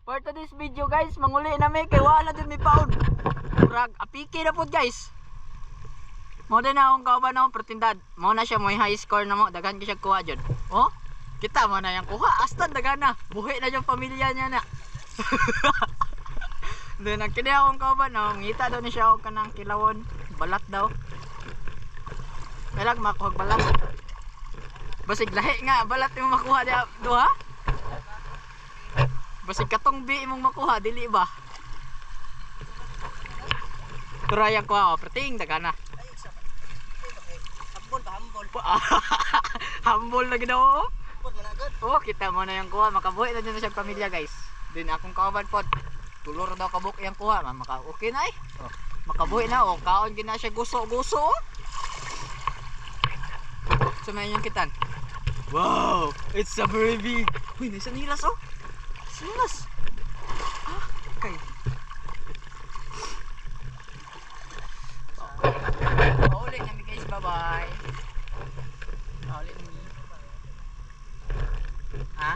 For today's video guys, manguli na may kay wala din may paon. Murag apiki na po guys. Mo din na akong kauban na pretindad. Mo na siya mo high score na mo, daghan ko siya kuha jud. Oh, kita mo na yang kuha, astan daghan na. Buhi na yung pamilya niya na. Then ang kini akong kauban na, ngita daw ni siya og kanang kilawon, balat daw. Kailang makuha balat. Basig lahi nga balat yung makuha dia duha. Basig katong bi imong makuha dili ba? Turaya ko ako, prating dagana. Hambol ba hambol? Hambol na ginawa. Hambol man agad. Oh, kita mo na yung kuha, makabuhi na din na siyang pamilya guys. Din akong kauban pod. Tulor daw kabuk yang kuha, maka okay na eh. Oh, makabuhi na oh, kaon gina siya guso-guso. Sumayon yung kitan. Wow, it's a very big. Uy, nasa nilas oh. Nilas. Ah, okay. Paulit namin guys, bye-bye. Paulit namin. Ha?